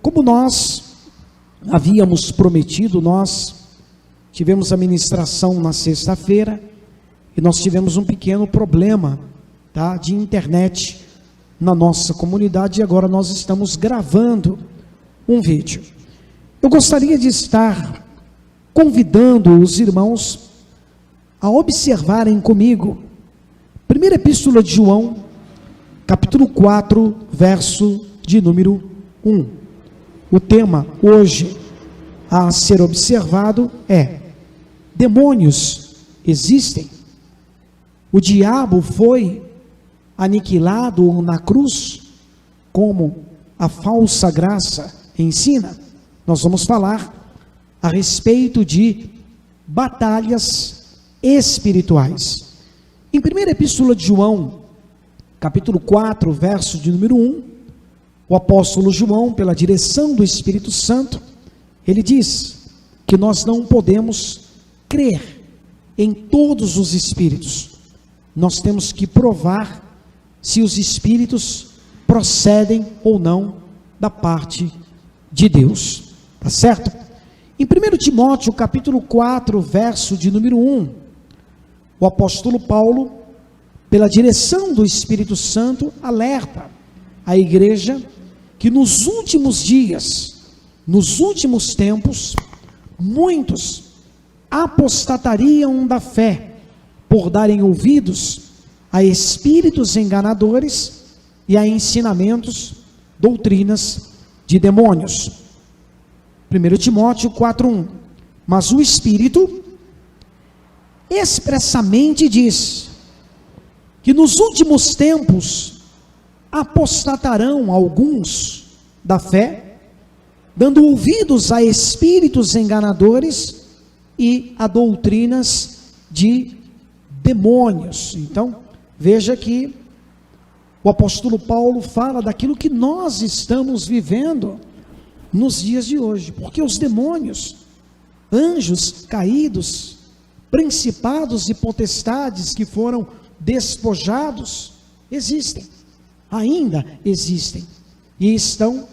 Como nós havíamos prometido, nós tivemos a ministração na sexta-feira e nós tivemos um pequeno problema, tá, de internet na nossa comunidade, e agora nós estamos gravando um vídeo. Eu gostaria de estar convidando os irmãos a observarem comigo, primeira epístola de João, capítulo 4, verso de número 1. O tema hoje a ser observado é: demônios existem? O diabo foi aniquilado na cruz, como a falsa graça ensina? Nós vamos falar a respeito de batalhas espirituais. Em primeira epístola de João, capítulo 4, verso de número 1, o apóstolo João, pela direção do Espírito Santo, ele diz que nós não podemos crer em todos os espíritos. Nós temos que provar se os espíritos procedem ou não da parte de Deus. Tá certo? Em 1 Timóteo, capítulo 4, verso de número 1, o apóstolo Paulo, pela direção do Espírito Santo, alerta a igreja que nos últimos dias, nos últimos tempos, muitos apostatariam da fé por darem ouvidos a espíritos enganadores e a ensinamentos, doutrinas de demônios. 1 Timóteo 4:1. Mas o Espírito expressamente diz que nos últimos tempos apostatarão alguns da fé, dando ouvidos a espíritos enganadores e a doutrinas de demônios. Então, veja que o apóstolo Paulo fala daquilo que nós estamos vivendo nos dias de hoje, porque os demônios, anjos caídos, principados e potestades que foram despojados, existem, ainda existem, e estão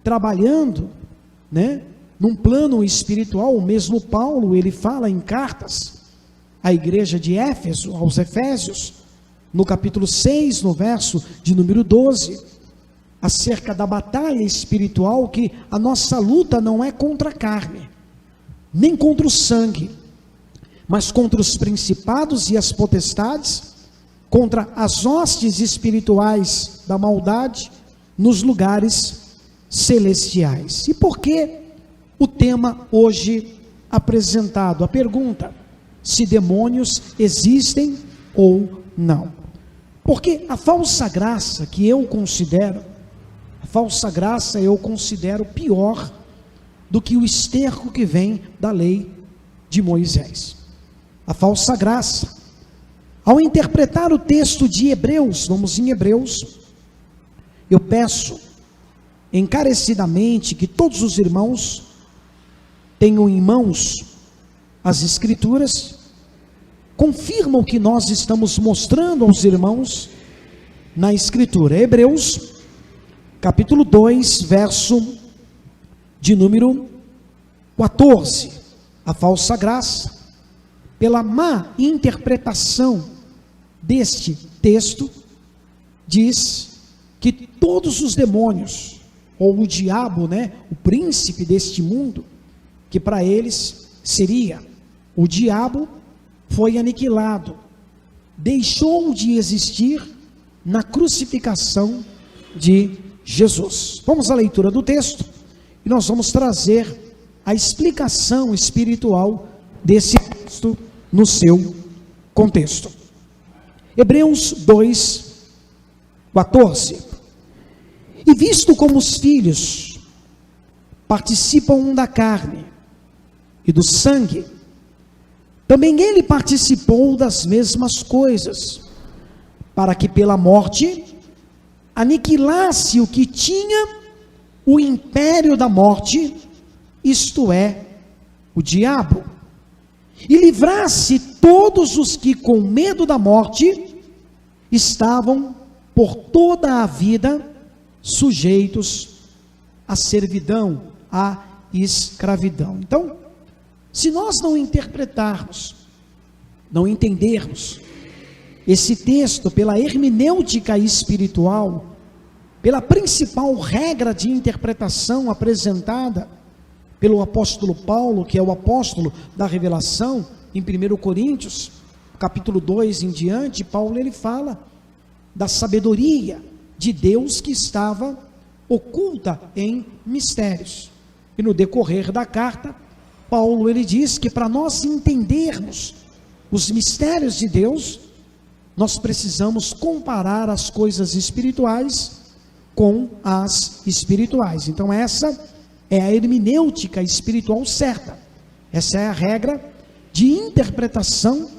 trabalhando, num plano espiritual. O mesmo Paulo, ele fala em cartas à igreja de Éfeso, aos Efésios, no capítulo 6, no verso de número 12, acerca da batalha espiritual, que a nossa luta não é contra a carne, nem contra o sangue, mas contra os principados e as potestades, contra as hostes espirituais da maldade nos lugares celestiais. E por que o tema hoje apresentado? A pergunta: se demônios existem ou não? Porque a falsa graça que eu considero, pior do que o esterco que vem da lei de Moisés. A falsa graça, ao interpretar o texto de Hebreus, vamos em Hebreus, eu peço encarecidamente que todos os irmãos tenham em mãos as escrituras, confirmam o que nós estamos mostrando aos irmãos na escritura. Hebreus, capítulo 2, verso de número 14. A falsa graça, pela má interpretação deste texto, diz que todos os demônios, ou o diabo, o príncipe deste mundo, que para eles seria o diabo, foi aniquilado, deixou de existir na crucificação de Jesus. Vamos à leitura do texto e nós vamos trazer a explicação espiritual desse texto no seu contexto. Hebreus 2, 14. E visto como os filhos participam da carne e do sangue, também ele participou das mesmas coisas, para que pela morte aniquilasse o que tinha o império da morte, isto é, o diabo, e livrasse todos os que com medo da morte estavam por toda a vida sujeitos a servidão, a escravidão. Então, se nós não interpretarmos, não entendermos esse texto pela hermenêutica espiritual, pela principal regra de interpretação apresentada pelo apóstolo Paulo, que é o apóstolo da revelação, em 1 Coríntios, capítulo 2 em diante, Paulo ele fala da sabedoria de Deus que estava oculta em mistérios. E no decorrer da carta, Paulo ele diz que para nós entendermos os mistérios de Deus, nós precisamos comparar as coisas espirituais com as espirituais. Então essa é a hermenêutica espiritual certa. Essa é a regra de interpretação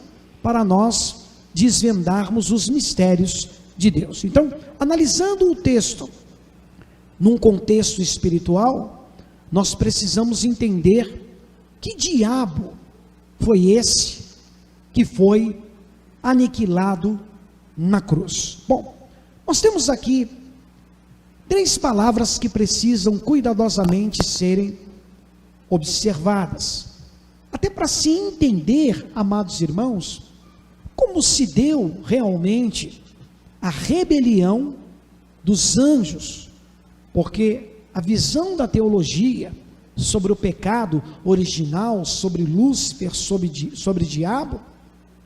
para nós desvendarmos os mistérios de Deus. Então, analisando o texto num contexto espiritual, nós precisamos entender que diabo foi esse que foi aniquilado na cruz. Bom, nós temos aqui 3 palavras que precisam cuidadosamente serem observadas, até para se entender, amados irmãos, como se deu realmente a rebelião dos anjos, porque a visão da teologia sobre o pecado original, sobre Lúcifer, sobre diabo,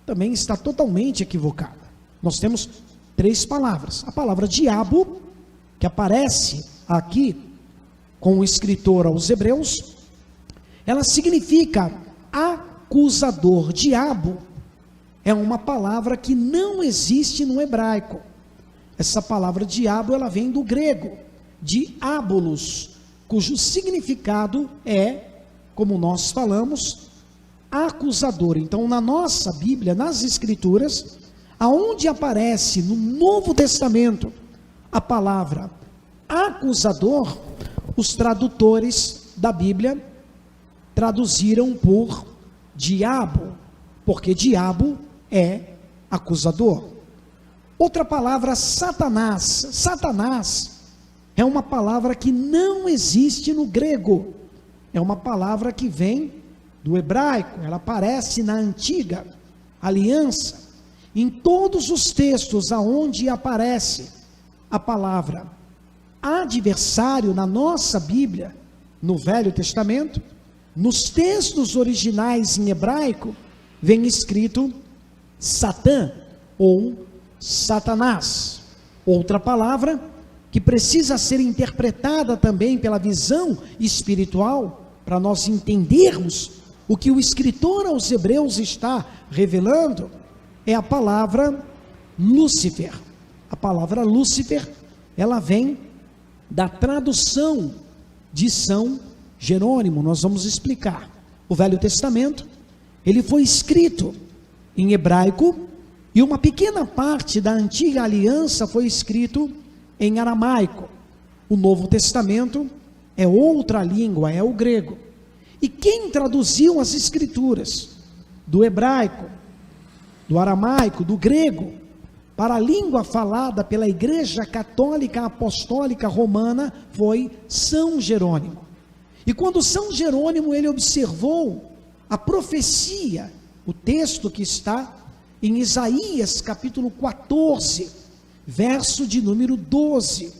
também está totalmente equivocada. Nós temos 3 palavras. A palavra diabo, que aparece aqui com o escritor aos Hebreus, ela significa acusador. Diabo é uma palavra que não existe no hebraico. Essa palavra diabo, ela vem do grego, diabolos, cujo significado é, como nós falamos, acusador. Então, na nossa Bíblia, nas Escrituras, aonde aparece no Novo Testamento a palavra acusador, os tradutores da Bíblia traduziram por diabo, porque diabo é acusador. Outra palavra, Satanás. Satanás é uma palavra que não existe no grego, é uma palavra que vem do hebraico, ela aparece na antiga aliança. Em todos os textos aonde aparece a palavra adversário na nossa Bíblia, no Velho Testamento, nos textos originais em hebraico, vem escrito Satã ou Satanás. Outra palavra que precisa ser interpretada também pela visão espiritual, para nós entendermos o que o escritor aos Hebreus está revelando, é a palavra Lúcifer. A palavra Lúcifer, ela vem da tradução de São Jerônimo. Nós vamos explicar. O Velho Testamento, ele foi escrito em hebraico, e uma pequena parte da antiga aliança foi escrito em aramaico. O Novo Testamento é outra língua, é o grego. E quem traduziu as escrituras do hebraico, do aramaico, do grego, para a língua falada pela Igreja Católica Apostólica Romana, foi São Jerônimo. E quando São Jerônimo ele observou a profecia, o texto que está em Isaías capítulo 14, verso de número 12: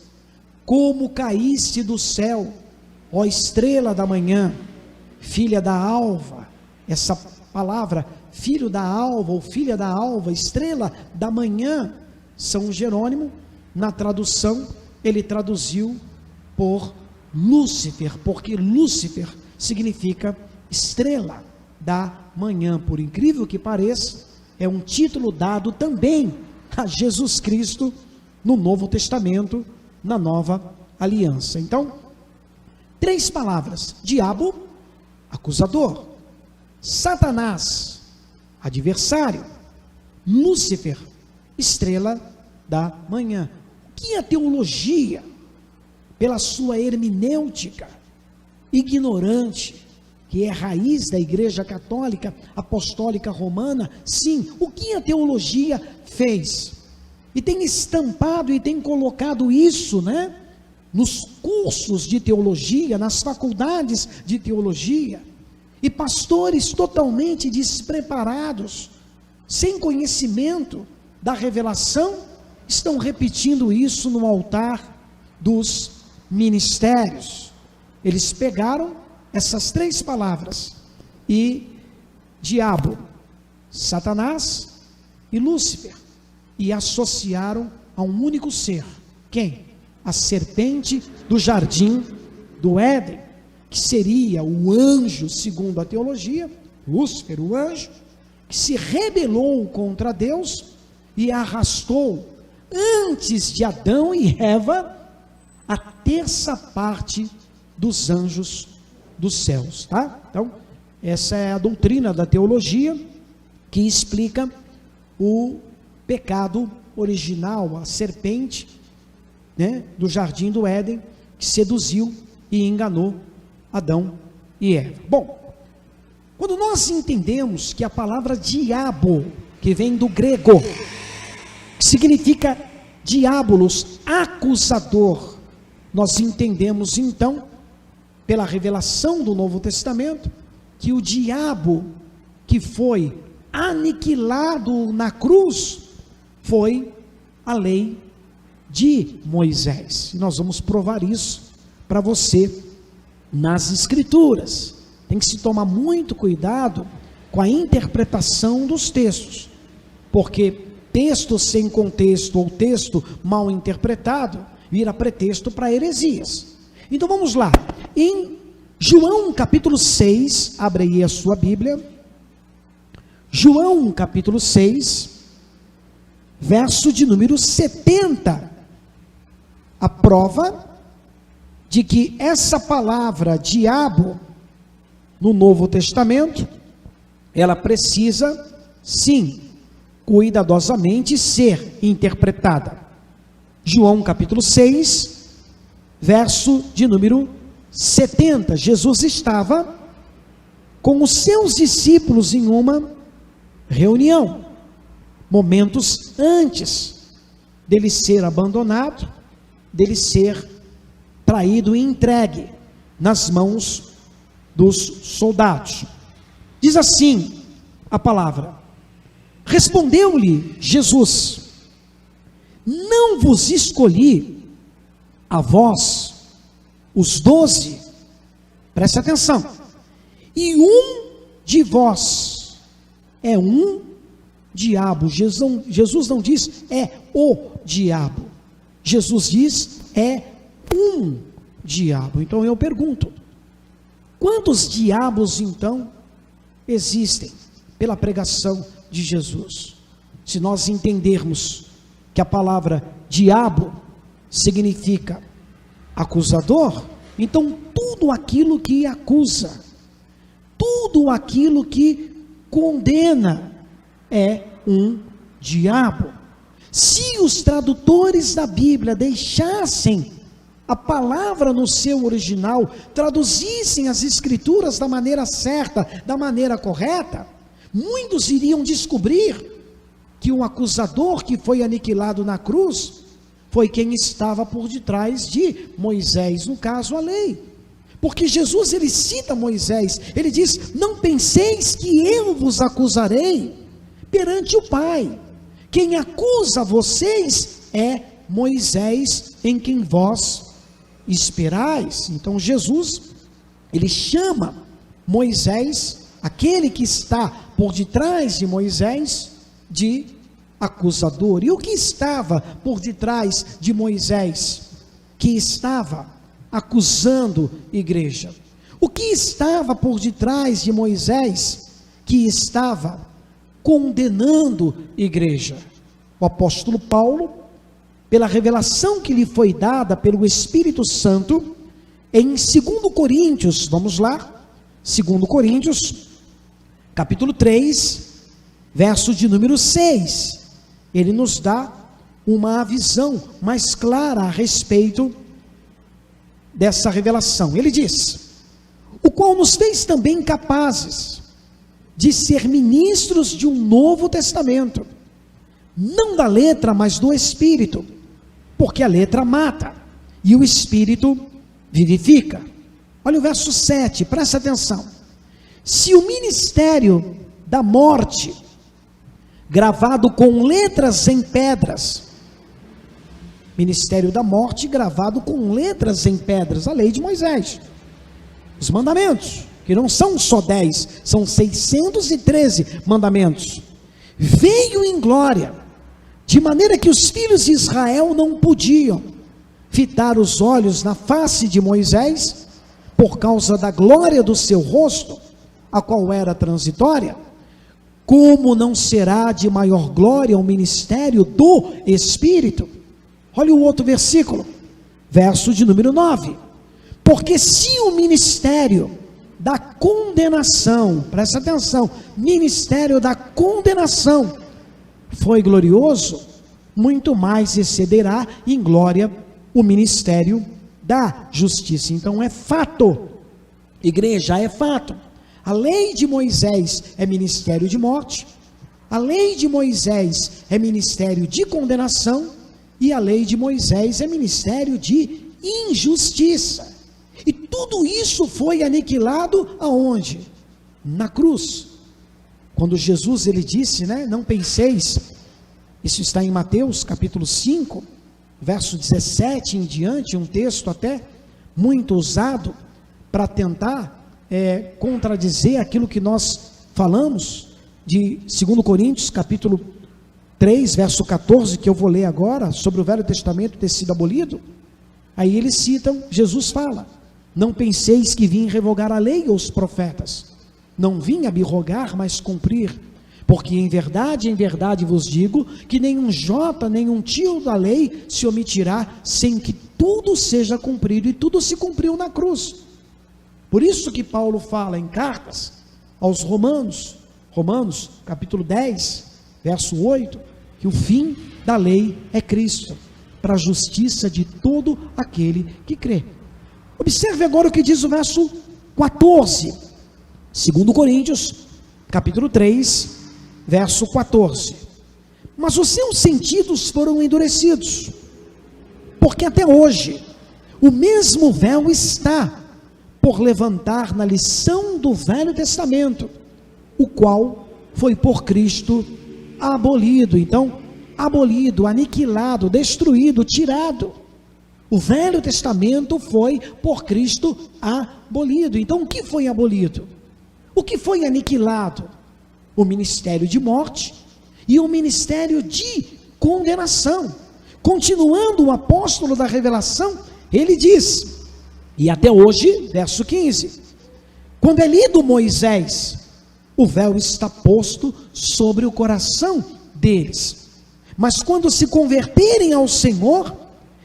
como caíste do céu, ó estrela da manhã, filha da alva. Essa palavra, filho da alva ou filha da alva, estrela da manhã, São Jerônimo, na tradução, ele traduziu por Lúcifer, porque Lúcifer significa estrela da manhã. Por incrível que pareça, é um título dado também a Jesus Cristo no Novo Testamento, na Nova Aliança. Então, 3 palavras: diabo, acusador; Satanás, adversário; Lúcifer, estrela da manhã. O que a teologia, pela sua hermenêutica ignorante, que é a raiz da Igreja Católica Apostólica Romana, sim, o que a teologia fez? E tem estampado e tem colocado isso, nos cursos de teologia, nas faculdades de teologia, e pastores totalmente despreparados, sem conhecimento da revelação, estão repetindo isso no altar dos ministérios. Eles pegaram essas 3 palavras e diabo, Satanás e Lúcifer, e associaram a um único ser. Quem? A serpente do jardim do Éden, que seria o anjo, segundo a teologia, Lúcifer, o anjo, que se rebelou contra Deus e arrastou, antes de Adão e Eva, a 3ª parte dos anjos dos céus, tá? Então, essa é a doutrina da teologia que explica o pecado original, a serpente, né, do jardim do Éden, que seduziu e enganou Adão e Eva. Bom, quando nós entendemos que a palavra diabo, que vem do grego, que significa diabolos, acusador, nós entendemos então, pela revelação do Novo Testamento, que o diabo que foi aniquilado na cruz foi a lei de Moisés. E nós vamos provar isso para você nas Escrituras. Tem que se tomar muito cuidado com a interpretação dos textos, porque texto sem contexto ou texto mal interpretado vira pretexto para heresias. Então vamos lá, em João capítulo 6, abre aí a sua Bíblia, João capítulo 6, verso de número 70, a prova de que essa palavra diabo, no Novo Testamento, ela precisa, sim, cuidadosamente ser interpretada. João capítulo 6, verso de número 70, Jesus estava com os seus discípulos em uma reunião, momentos antes dele ser abandonado, dele ser traído e entregue nas mãos dos soldados. Diz assim a palavra: respondeu-lhe Jesus: não vos escolhi a vós os 12, preste atenção, e um de vós é um diabo. Jesus não diz é o diabo, Jesus diz é um diabo. Então eu pergunto, quantos diabos então existem pela pregação de Jesus? Se nós entendermos que a palavra diabo significa acusador, então tudo aquilo que acusa, tudo aquilo que condena é um diabo. Se os tradutores da Bíblia deixassem a palavra no seu original, traduzissem as escrituras da maneira certa, da maneira correta, muitos iriam descobrir que o acusador que foi aniquilado na cruz foi quem estava por detrás de Moisés, no caso a lei. Porque Jesus, ele cita Moisés, ele diz: não penseis que eu vos acusarei perante o Pai. Quem acusa vocês é Moisés, em quem vós esperais. Então Jesus, ele chama Moisés, aquele que está por detrás de Moisés, de acusador. E o que estava por detrás de Moisés, que estava acusando a igreja? O que estava por detrás de Moisés, que estava condenando a igreja? O apóstolo Paulo, pela revelação que lhe foi dada pelo Espírito Santo, em 2 Coríntios, vamos lá, 2 Coríntios, capítulo 3, verso de número 6, ele nos dá uma visão mais clara a respeito dessa revelação. Ele diz: o qual nos fez também capazes de ser ministros de um novo testamento, não da letra, mas do Espírito, porque a letra mata, e o Espírito vivifica. Olha o verso 7, presta atenção. Se o ministério da morte, gravado com letras em pedras, ministério da morte gravado com letras em pedras, a lei de Moisés, os mandamentos, que não são só 10, são 613 mandamentos, veio em glória, de maneira que os filhos de Israel não podiam fitar os olhos na face de Moisés, por causa da glória do seu rosto, a qual era transitória. Como não será de maior glória o ministério do Espírito? Olha o outro versículo, verso de número 9. Porque se o ministério da condenação, presta atenção, ministério da condenação foi glorioso, muito mais excederá em glória o ministério da justiça. Então é fato, igreja, é fato. A lei de Moisés é ministério de morte, a lei de Moisés é ministério de condenação, e a lei de Moisés é ministério de injustiça. E tudo isso foi aniquilado aonde? Na cruz. Quando Jesus ele disse, não penseis, isso está em Mateus capítulo 5, verso 17 em diante, um texto até muito usado para tentar contradizer aquilo que nós falamos de 2 Coríntios capítulo 3, verso 14, que eu vou ler agora, sobre o Velho Testamento ter sido abolido. Aí eles citam, Jesus fala: não penseis que vim revogar a lei ou os profetas, não vim abrogar, mas cumprir, porque em verdade vos digo, que nenhum jota, nenhum tio da lei se omitirá, sem que tudo seja cumprido, e tudo se cumpriu na cruz. Por isso que Paulo fala em cartas aos Romanos, capítulo 10, verso 8, que o fim da lei é Cristo, para a justiça de todo aquele que crê. Observe agora o que diz o verso 14, 2 Coríntios, capítulo 3, verso 14. Mas os seus sentidos foram endurecidos, porque até hoje o mesmo véu está por levantar na lição do Velho Testamento, o qual foi por Cristo abolido. Então, abolido, aniquilado, destruído, tirado. O Velho Testamento foi por Cristo abolido. Então, o que foi abolido? O que foi aniquilado? O ministério de morte e o ministério de condenação. Continuando o apóstolo da revelação, ele diz, e até hoje, verso 15, quando é lido Moisés, o véu está posto sobre o coração deles, mas quando se converterem ao Senhor,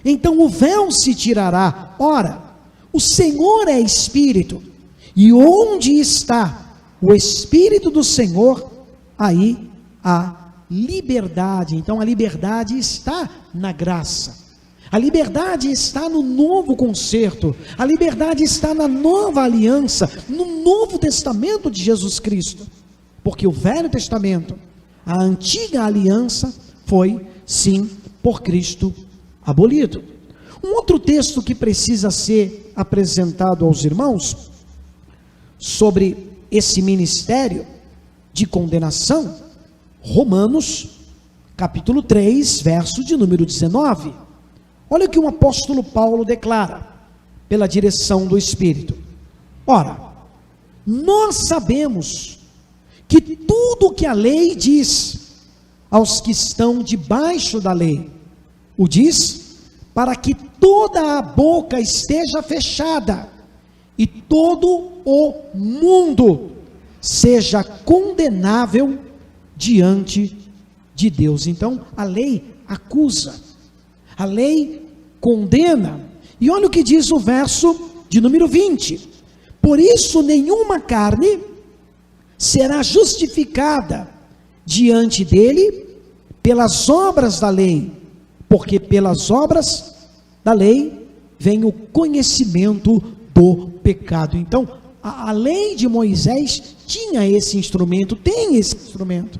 então o véu se tirará. Ora, o Senhor é Espírito, e onde está o Espírito do Senhor, aí há liberdade. Então a liberdade está na graça, a liberdade está no novo concerto, a liberdade está na nova aliança, no Novo Testamento de Jesus Cristo, porque o Velho Testamento, a antiga aliança, foi sim por Cristo abolido. Um outro texto que precisa ser apresentado aos irmãos sobre esse ministério de condenação, Romanos capítulo 3, verso de número 19. Olha o que o apóstolo Paulo declara, pela direção do Espírito. Ora, nós sabemos que tudo que a lei diz aos que estão debaixo da lei, o diz para que toda a boca esteja fechada e todo o mundo seja condenável diante de Deus. Então a lei acusa, a lei condena. E olha o que diz o verso de número 20: por isso nenhuma carne será justificada diante dele pelas obras da lei, porque pelas obras da lei vem o conhecimento do pecado. Então a lei de Moisés tinha esse instrumento, tem esse instrumento.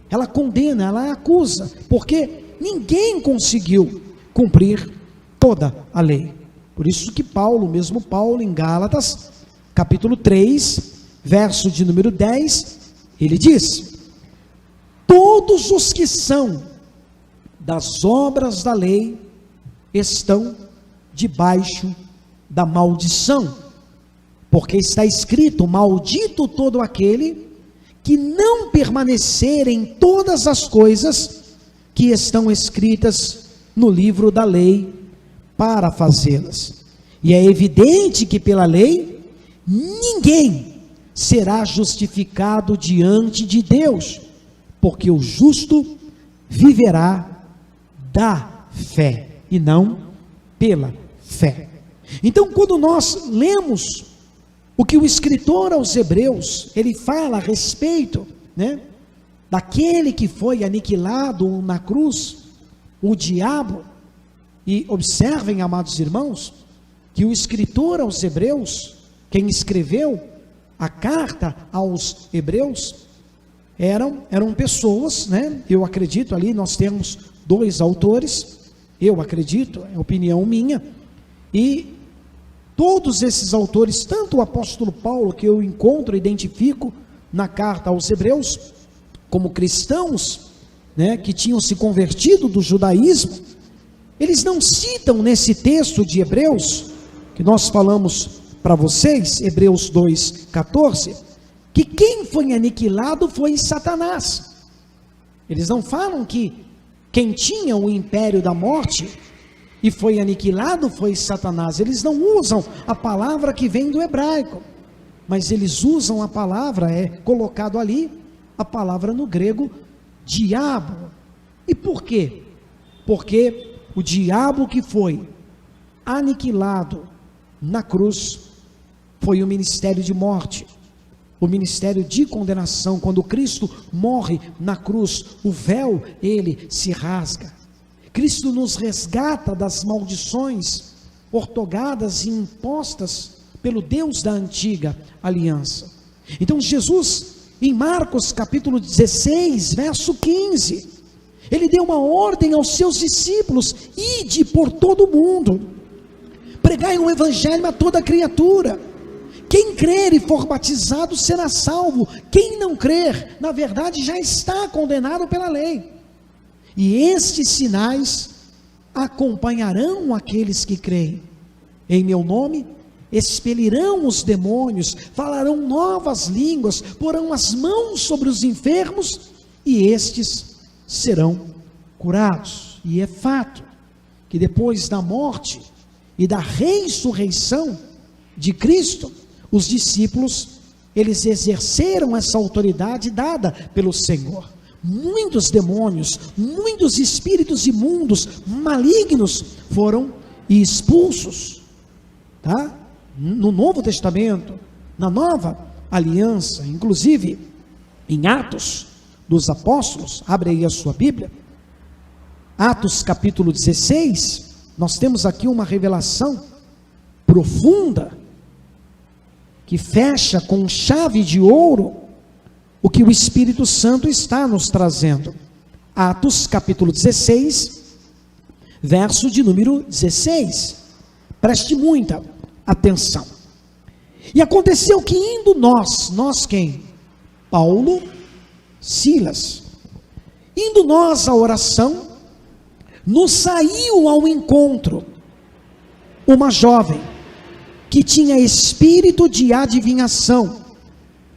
Ela condena, ela acusa, porque ninguém conseguiu cumprir toda a lei. Por isso que Paulo, mesmo Paulo, em Gálatas, capítulo 3, verso de número 10, ele diz: todos os que são das obras da lei estão debaixo da maldição, porque está escrito: maldito todo aquele que não permanecer em todas as coisas que estão escritas no livro da lei para fazê-las. E é evidente que pela lei ninguém será justificado diante de Deus, porque o justo viverá da fé e não pela fé. Então, quando nós lemos o que o escritor aos Hebreus, ele fala a respeito, daquele que foi aniquilado na cruz, o diabo, e observem, amados irmãos, que o escritor aos Hebreus, quem escreveu a carta aos Hebreus, eram pessoas, eu acredito, ali nós temos 2 autores, eu acredito, é opinião minha, e todos esses autores, tanto o apóstolo Paulo, que eu encontro, identifico na carta aos Hebreus, como cristãos, que tinham se convertido do judaísmo, eles não citam nesse texto de Hebreus, que nós falamos para vocês, Hebreus 2,14, que quem foi aniquilado foi Satanás. Eles não falam que quem tinha o império da morte e foi aniquilado foi Satanás. Eles não usam a palavra que vem do hebraico, mas eles usam a palavra, colocado ali, a palavra no grego, diabo. E por quê? Porque o diabo que foi aniquilado na cruz foi o ministério de morte, o ministério de condenação. Quando Cristo morre na cruz, o véu, ele se rasga. Cristo nos resgata das maldições ortogadas e impostas pelo Deus da antiga aliança. Então Jesus, em Marcos capítulo 16, verso 15, ele deu uma ordem aos seus discípulos: ide por todo o mundo, pregai o evangelho a toda criatura. Quem crer e for batizado será salvo, quem não crer, na verdade já está condenado pela lei. E estes sinais acompanharão aqueles que creem. Em meu nome expelirão os demônios, falarão novas línguas, porão as mãos sobre os enfermos e estes serão curados. E é fato que depois da morte e da ressurreição de Cristo, os discípulos, eles exerceram essa autoridade dada pelo Senhor. Muitos demônios, muitos espíritos imundos, malignos, foram expulsos, no Novo Testamento, na Nova Aliança, inclusive em Atos dos Apóstolos. Abre aí a sua Bíblia, Atos capítulo 16, nós temos aqui uma revelação profunda, que fecha com chave de ouro o que o Espírito Santo está nos trazendo. Atos capítulo 16, verso de número 16, preste muita atenção. E aconteceu que indo nós quem? Paulo, Silas, indo nós à oração, nos saiu ao encontro uma jovem, que tinha espírito de adivinhação,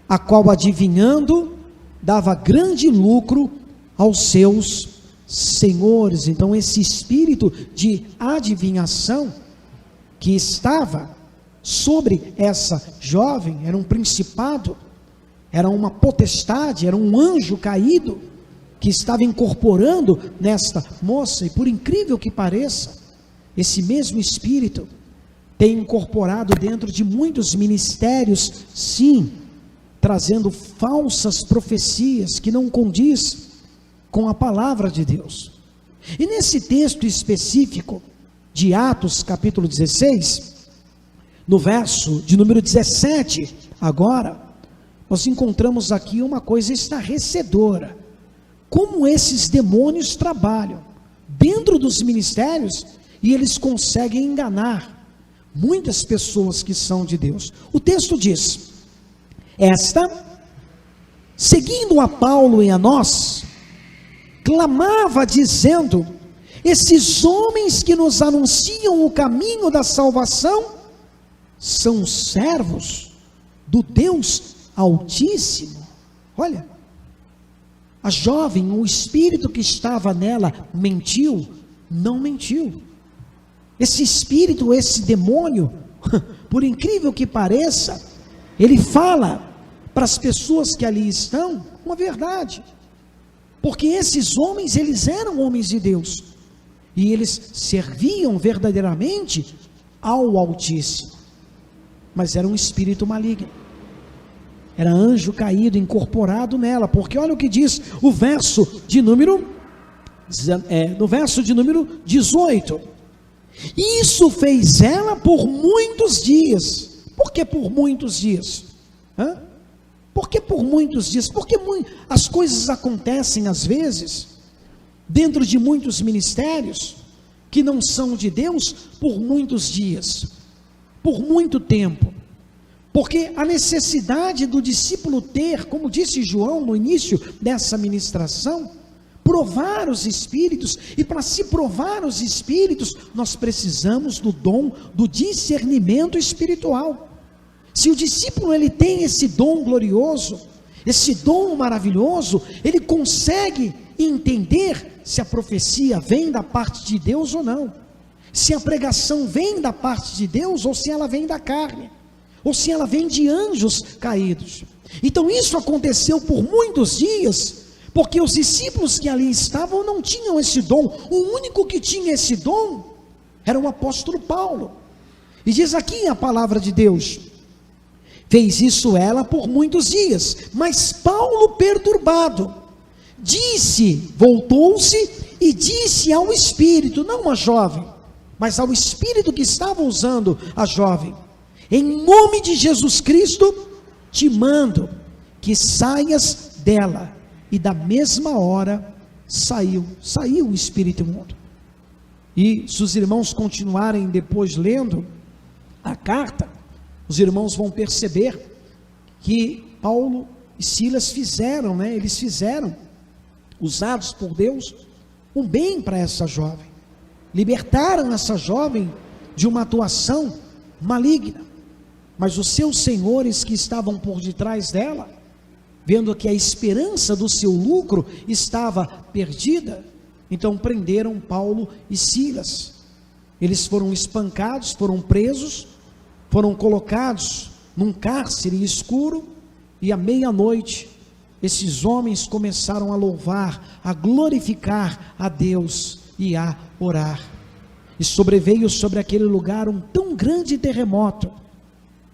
a qual adivinhando, dava grande lucro aos seus senhores. Então esse espírito de adivinhação, que estava sobre essa jovem, era um principado, era uma potestade, era um anjo caído, que estava incorporando nesta moça. E por incrível que pareça, esse mesmo espírito tem incorporado dentro de muitos ministérios, sim, trazendo falsas profecias que não condiz com a palavra de Deus. E nesse texto específico de Atos capítulo 16, no verso de número 17, agora, nós encontramos aqui uma coisa estarrecedora: como esses demônios trabalham dentro dos ministérios e eles conseguem enganar muitas pessoas que são de Deus. O texto diz: esta, seguindo a Paulo e a nós, clamava dizendo: esses homens que nos anunciam o caminho da salvação são servos do Deus Altíssimo. Olha, a jovem, o espírito que estava nela mentiu? Não mentiu. Esse espírito, esse demônio, por incrível que pareça, ele fala para as pessoas que ali estão uma verdade, porque esses homens, eles eram homens de Deus, e eles serviam verdadeiramente ao Altíssimo, mas era um espírito maligno, era anjo caído, incorporado nela, porque olha o que diz o verso de número, no verso de número 18, isso fez ela por muitos dias. Por que por muitos dias? Por que por muitos dias? Porque as coisas acontecem às vezes, dentro de muitos ministérios, que não são de Deus, por muitos dias, por muito tempo, porque a necessidade do discípulo ter, como disse João no início dessa ministração, provar os espíritos, e para se provar os espíritos, nós precisamos do dom do discernimento espiritual. Se o discípulo ele tem esse dom glorioso, esse dom maravilhoso, ele consegue entender se a profecia vem da parte de Deus ou não, se a pregação vem da parte de Deus ou se ela vem da carne, ou se ela vem de anjos caídos. Então isso aconteceu por muitos dias, porque os discípulos que ali estavam não tinham esse dom. O único que tinha esse dom era o apóstolo Paulo, e diz aqui a palavra de Deus: fez isso ela por muitos dias, mas Paulo, perturbado, voltou-se e disse ao espírito, não à jovem, mas ao espírito que estava usando a jovem: em nome de Jesus Cristo, te mando que saias dela. E da mesma hora saiu o espírito imundo. E se os irmãos continuarem depois lendo a carta, os irmãos vão perceber que Paulo e Silas fizeram, eles fizeram, usados por Deus, um bem para essa jovem, libertaram essa jovem de uma atuação maligna, mas os seus senhores que estavam por detrás dela, vendo que a esperança do seu lucro estava perdida, então prenderam Paulo e Silas. Eles foram espancados, foram presos, foram colocados num cárcere escuro, e à meia-noite, esses homens começaram a louvar, a glorificar a Deus e a orar. E sobreveio sobre aquele lugar um tão grande terremoto,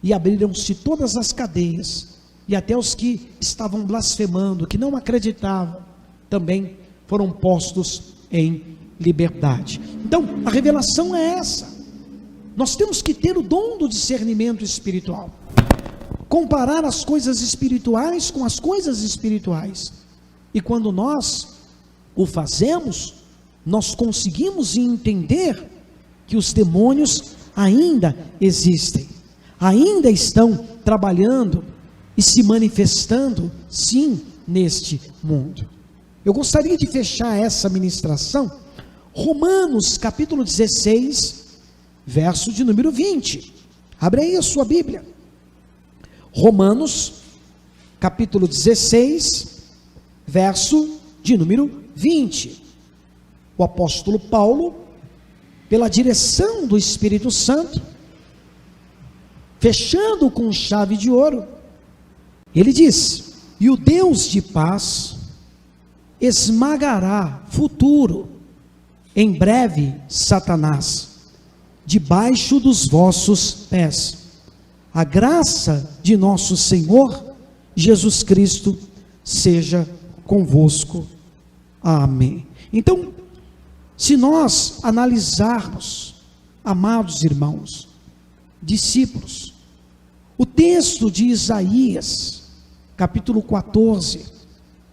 e abriram-se todas as cadeias, e até os que estavam blasfemando, que não acreditavam, também foram postos em liberdade. Então, a revelação é essa. Nós temos que ter o dom do discernimento espiritual, comparar as coisas espirituais com as coisas espirituais, e quando nós o fazemos, nós conseguimos entender que os demônios ainda existem, ainda estão trabalhando e se manifestando, sim, neste mundo. Eu gostaria de fechar essa ministração, Romanos capítulo 16, verso de número 20, abre aí a sua Bíblia, Romanos capítulo 16, verso de número 20, o apóstolo Paulo, pela direção do Espírito Santo, fechando com chave de ouro, ele diz: e o Deus de paz esmagará futuro, em breve, Satanás, debaixo dos vossos pés. A graça de nosso Senhor Jesus Cristo seja convosco. Amém. Então, se nós analisarmos, amados irmãos, discípulos, o texto de Isaías, capítulo 14,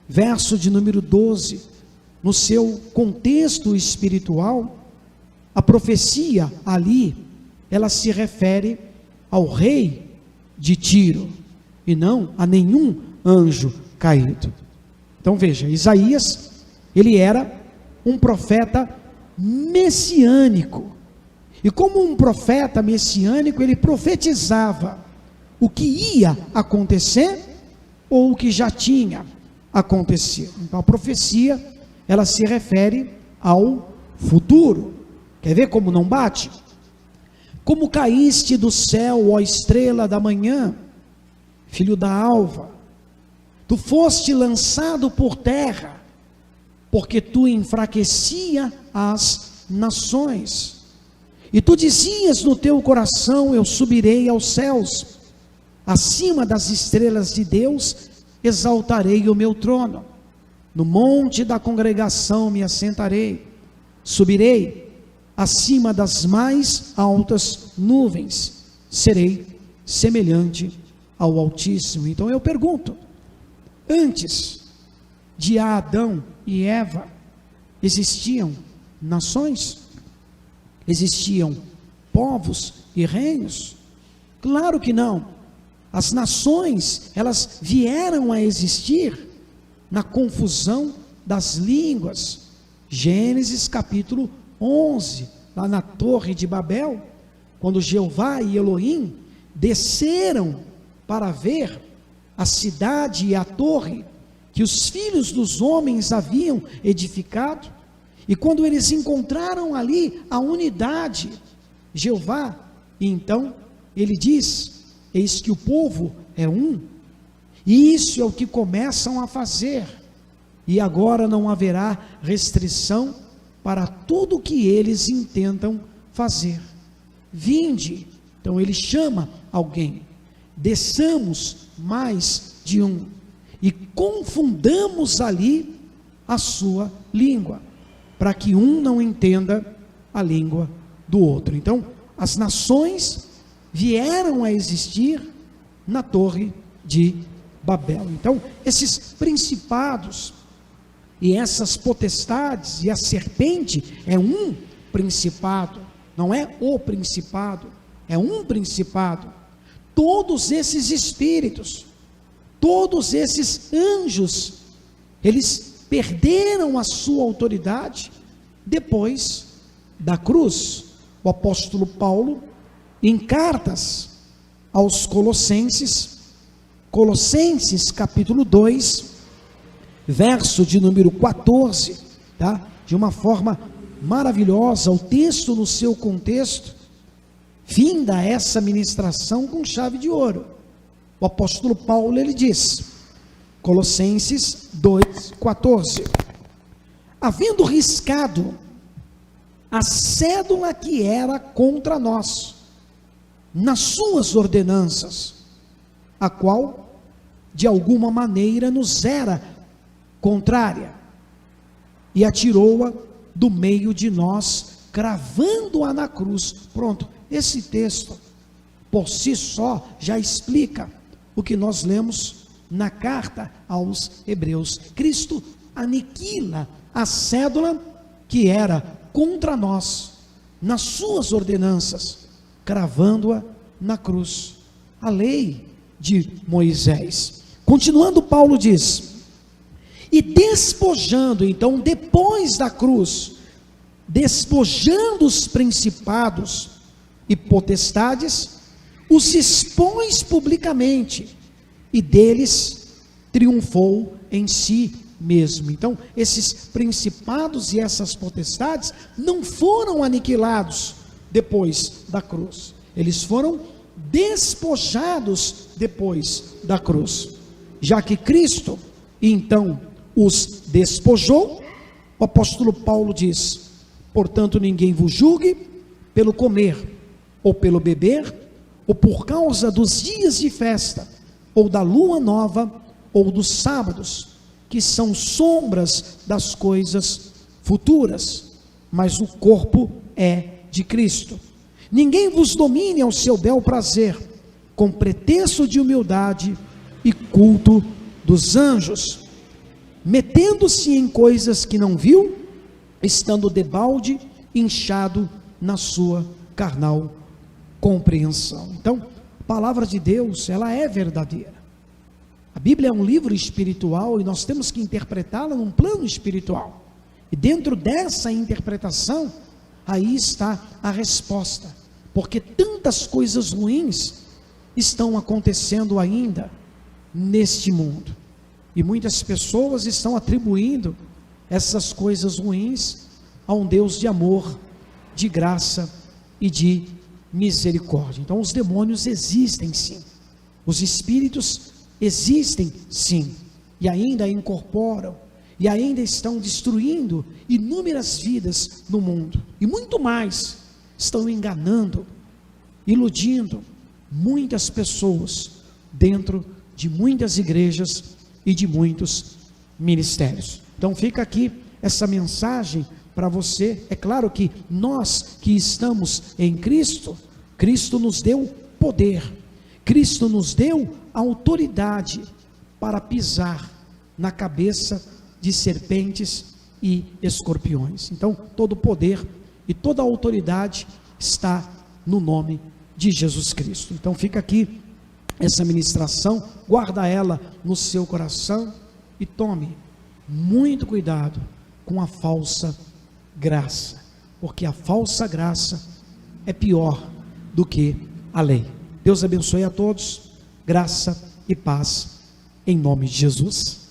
verso de número 12, no seu contexto espiritual, a profecia ali, ela se refere ao rei de Tiro, e não a nenhum anjo caído. Então veja, Isaías, ele era um profeta messiânico, e como um profeta messiânico, ele profetizava o que ia acontecer, ou o que já tinha acontecido. Então a profecia, ela se refere ao futuro. Quer ver como não bate? Como caíste do céu, ó estrela da manhã, filho da alva, tu foste lançado por terra, porque tu enfraquecia as nações, e tu dizias no teu coração: eu subirei aos céus, acima das estrelas de Deus exaltarei o meu trono, no monte da congregação me assentarei, subirei acima das mais altas nuvens, serei semelhante ao Altíssimo. Então eu pergunto, antes de Adão e Eva, existiam nações? Existiam povos e reinos? Claro que não. As nações, elas vieram a existir na confusão das línguas. Gênesis capítulo 11, lá na Torre de Babel, quando Jeová e Elohim desceram para ver a cidade e a torre que os filhos dos homens haviam edificado, e quando eles encontraram ali a unidade, Jeová, então ele diz: eis que o povo é um, e isso é o que começam a fazer, e agora não haverá restrição para tudo que eles intentam fazer. Vinde, então ele chama alguém, desçamos mais de um, e confundamos ali a sua língua, para que um não entenda a língua do outro. Então, as nações vieram a existir na Torre de Babel. Então, esses principados e essas potestades, e a serpente é um principado, não é o principado, é um principado. Todos esses espíritos, todos esses anjos, eles perderam a sua autoridade depois da cruz. O apóstolo Paulo, em cartas aos Colossenses, Colossenses capítulo 2, verso de número 14, tá? De uma forma maravilhosa, o texto no seu contexto, finda essa ministração com chave de ouro. O apóstolo Paulo, ele diz, Colossenses 2,14: havendo riscado a cédula que era contra nós, nas suas ordenanças, a qual de alguma maneira nos era contrária, e atirou-a do meio de nós, cravando-a na cruz. Pronto, esse texto por si só já explica o que nós lemos na carta aos Hebreus. Cristo aniquila a cédula que era contra nós, nas suas ordenanças, cravando-a na cruz, a lei de Moisés. Continuando, Paulo diz: e despojando, então, depois da cruz, despojando os principados e potestades, os expôs publicamente, e deles triunfou em si mesmo. Então, esses principados e essas potestades não foram aniquilados depois da cruz, eles foram despojados depois da cruz, já que Cristo, então, os despojou. O apóstolo Paulo diz: portanto ninguém vos julgue pelo comer, ou pelo beber, ou por causa dos dias de festa, ou da lua nova, ou dos sábados, que são sombras das coisas futuras, mas o corpo é de Cristo. Ninguém vos domine ao seu bel prazer, com pretexto de humildade e culto dos anjos, metendo-se em coisas que não viu, estando debalde, inchado na sua carnal compreensão. Então, a palavra de Deus, ela é verdadeira. A Bíblia é um livro espiritual e nós temos que interpretá-la num plano espiritual. E dentro dessa interpretação, aí está a resposta. Porque tantas coisas ruins estão acontecendo ainda neste mundo. E muitas pessoas estão atribuindo essas coisas ruins a um Deus de amor, de graça e de misericórdia. Então os demônios existem sim. Os espíritos existem sim. E ainda incorporam. E ainda estão destruindo inúmeras vidas no mundo. E muito mais, estão enganando, iludindo muitas pessoas dentro de muitas igrejas e de muitos ministérios. Então fica aqui essa mensagem para você. É claro que nós que estamos em Cristo, Cristo nos deu poder, Cristo nos deu autoridade para pisar na cabeça de serpentes e escorpiões. Então todo poder e toda autoridade está no nome de Jesus Cristo. Então fica aqui essa ministração, guarda ela no seu coração e tome muito cuidado com a falsa graça, porque a falsa graça é pior do que a lei. Deus abençoe a todos, graça e paz em nome de Jesus.